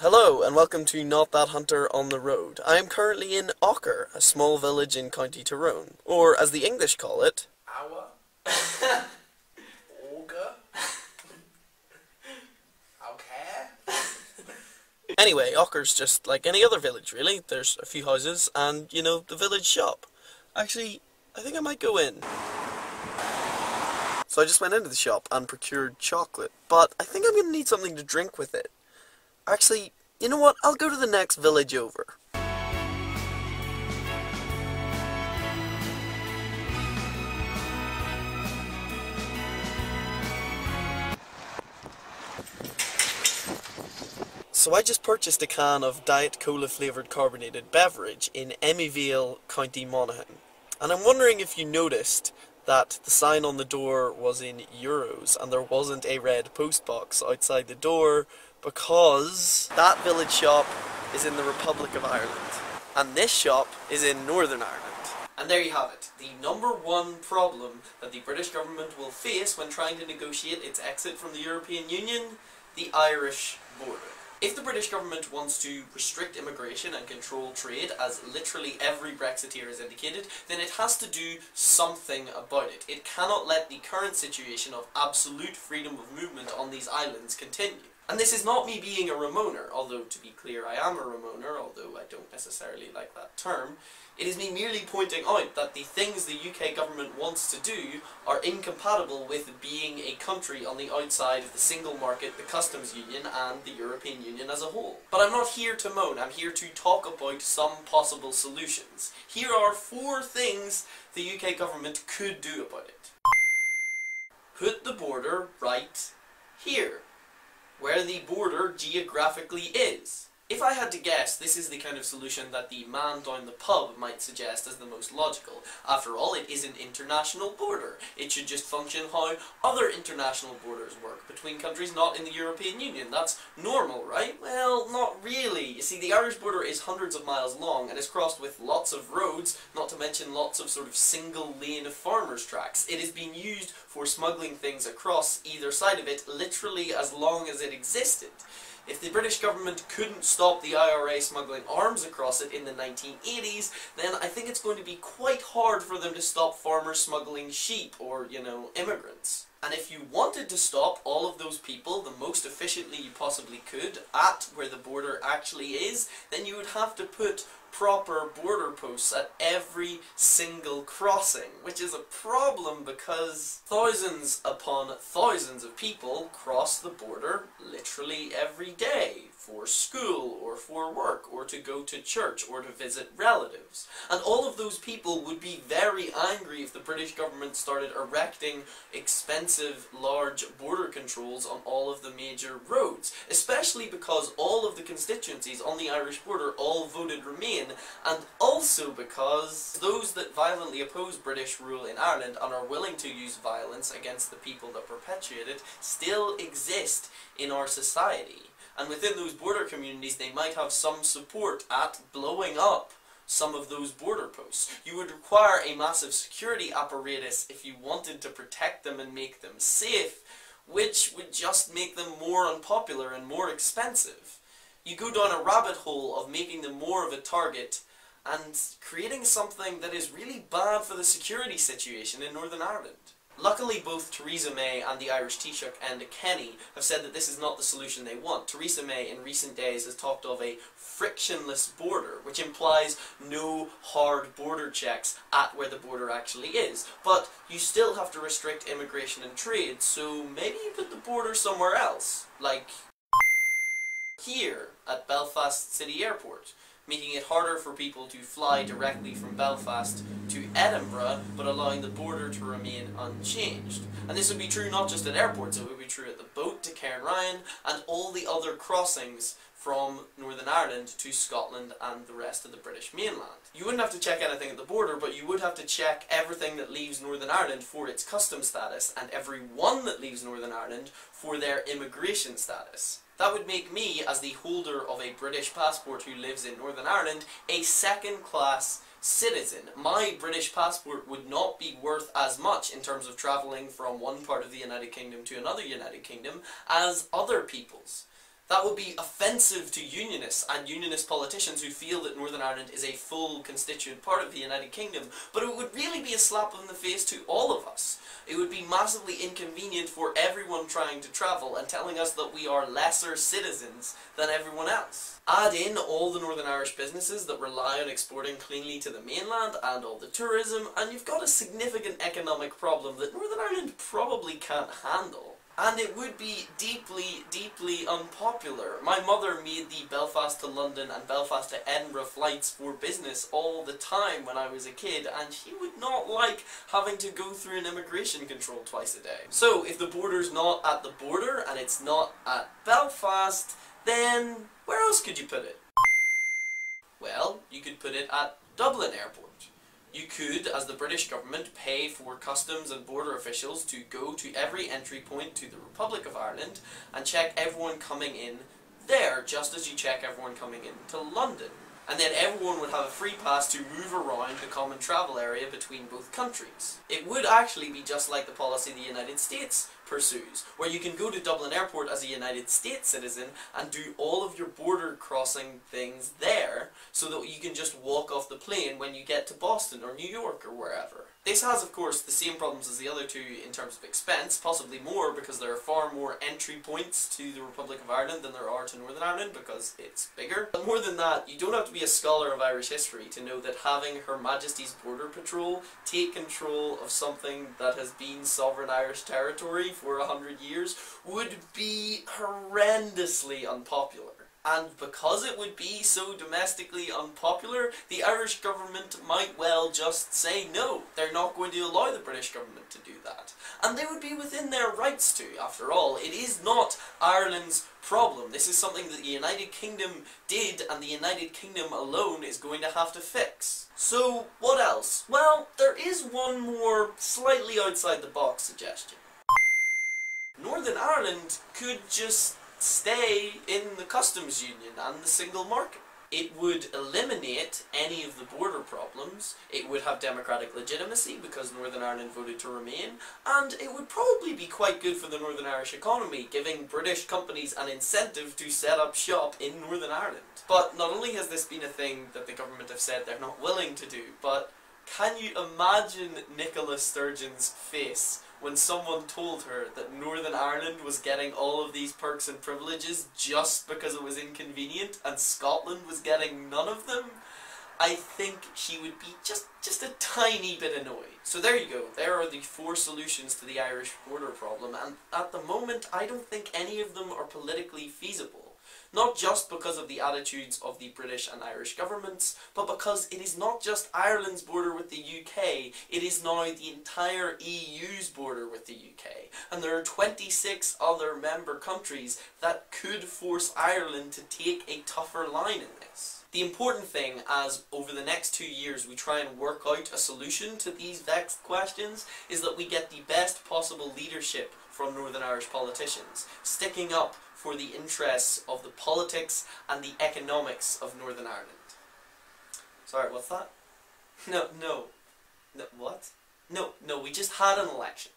Hello, and welcome to Not That Hunter on the Road. I am currently in Auker, a small village in County Tyrone, or as the English call it, Awa. Olga. Okay. Anyway, Auker's just like any other village, really. There's a few houses and, the village shop. Actually, I think I might go in. So I just went into the shop and procured chocolate, but I think I'm going to need something to drink with it. Actually, you know what? I'll go to the next village over. So I just purchased a can of Diet Cola flavoured carbonated beverage in Emmyvale, County Monaghan. And I'm wondering if you noticed that the sign on the door was in euros and there wasn't a red postbox outside the door because that village shop is in the Republic of Ireland and this shop is in Northern Ireland. And there you have it, the #1 problem that the British government will face when trying to negotiate its exit from the European Union, the Irish border. If the British government wants to restrict immigration and control trade, as literally every Brexiteer has indicated, then it has to do something about it. It cannot let the current situation of absolute freedom of movement on these islands continue. And this is not me being a Ramoner, although to be clear I am a Ramoner, although I don't necessarily like that term. It is me merely pointing out that the things the UK government wants to do are incompatible with being a country on the outside of the single market, the customs union, and the European Union as a whole. But I'm not here to moan, I'm here to talk about some possible solutions. Here are 4 things the UK government could do about it. Put the border right here, where the border geographically is. If I had to guess, this is the kind of solution that the man down the pub might suggest as the most logical. After all, it is an international border. It should just function how other international borders work, between countries not in the European Union. That's normal, right? Well, not really. You see, the Irish border is hundreds of miles long and is crossed with lots of roads, not to mention lots of sort of single-lane farmers' tracks. It has been used for smuggling things across either side of it literally as long as it existed. If the British government couldn't stop the IRA smuggling arms across it in the 1980s, then I think it's going to be quite hard for them to stop farmers smuggling sheep or, immigrants. And if you wanted to stop all of those people the most efficiently you possibly could at where the border actually is, then you would have to put proper border posts at every single crossing, which is a problem because thousands upon thousands of people cross the border literally every day for school or for work or to go to church or to visit relatives. And all of those people would be very angry if the British government started erecting expensive large border controls on all of the major roads, especially because all of the constituencies on the Irish border all voted Remain, and also because those that violently oppose British rule in Ireland and are willing to use violence against the people that perpetuate it still exist in our society. And within those border communities they might have some support at blowing up some of those border posts. You would require a massive security apparatus if you wanted to protect them and make them safe, which would just make them more unpopular and more expensive. You go down a rabbit hole of making them more of a target and creating something that is really bad for the security situation in Northern Ireland. Luckily, both Theresa May and the Irish Taoiseach Enda Kenny have said that this is not the solution they want. Theresa May in recent days has talked of a frictionless border, which implies no hard border checks at where the border actually is. But you still have to restrict immigration and trade, so maybe you put the border somewhere else, like here at Belfast City Airport, making it harder for people to fly directly from Belfast to Edinburgh, but allowing the border to remain unchanged. And this would be true not just at airports, it would be true at the boat to Cairnryan, and all the other crossings from Northern Ireland to Scotland and the rest of the British mainland. You wouldn't have to check anything at the border, but you would have to check everything that leaves Northern Ireland for its customs status, and everyone that leaves Northern Ireland for their immigration status. That would make me, as the holder of a British passport who lives in Northern Ireland, a second-class citizen. My British passport would not be worth as much in terms of travelling from one part of the United Kingdom to another United Kingdom as other people's. That would be offensive to Unionists and Unionist politicians who feel that Northern Ireland is a full constituent part of the United Kingdom, but it would really be a slap in the face to all of us. It would be massively inconvenient for everyone trying to travel and telling us that we are lesser citizens than everyone else. Add in all the Northern Irish businesses that rely on exporting cleanly to the mainland and all the tourism, and you've got a significant economic problem that Northern Ireland probably can't handle. And it would be deeply, deeply unpopular. My mother made the Belfast to London and Belfast to Edinburgh flights for business all the time when I was a kid, and she would not like having to go through an immigration control twice a day. So, if the border's not at the border, and it's not at Belfast, then where else could you put it? Well, you could put it at Dublin Airport. You could, as the British government, pay for customs and border officials to go to every entry point to the Republic of Ireland and check everyone coming in there, just as you check everyone coming into London. And then everyone would have a free pass to move around the common travel area between both countries. It would actually be just like the policy the United States pursues, where you can go to Dublin Airport as a United States citizen and do all of your border crossing things there, so that you can just walk off the plane when you get to Boston or New York or wherever. This has, of course, the same problems as the other two in terms of expense, possibly more because there are far more entry points to the Republic of Ireland than there are to Northern Ireland because it's bigger. But more than that, you don't have to be a scholar of Irish history to know that having Her Majesty's Border Patrol take control of something that has been sovereign Irish territory for 100 years would be horrendously unpopular. And because it would be so domestically unpopular, the Irish government might well just say no. They're not going to allow the British government to do that. And they would be within their rights to. After all, it is not Ireland's problem. This is something that the United Kingdom did, and the United Kingdom alone is going to have to fix. So, what else? Well, there is one more slightly outside the box suggestion. Northern Ireland could just stay in the customs union and the single market. It would eliminate any of the border problems, it would have democratic legitimacy because Northern Ireland voted to remain, and it would probably be quite good for the Northern Irish economy, giving British companies an incentive to set up shop in Northern Ireland. But not only has this been a thing that the government have said they're not willing to do, but can you imagine Nicola Sturgeon's face when someone told her that Northern Ireland was getting all of these perks and privileges just because it was inconvenient and Scotland was getting none of them? I think she would be just a tiny bit annoyed. So there you go, there are the 4 solutions to the Irish border problem, and at the moment I don't think any of them are politically feasible. Not just because of the attitudes of the British and Irish governments, but because it is not just Ireland's border with the UK, it is now the entire EU's border with the UK. And there are 26 other member countries that could force Ireland to take a tougher line in this. The important thing, as over the next 2 years we try and work out a solution to these vexed questions, is that we get the best possible leadership from Northern Irish politicians, sticking up for the interests of the politics and the economics of Northern Ireland. Sorry, what's that? No, what? No, we just had an election.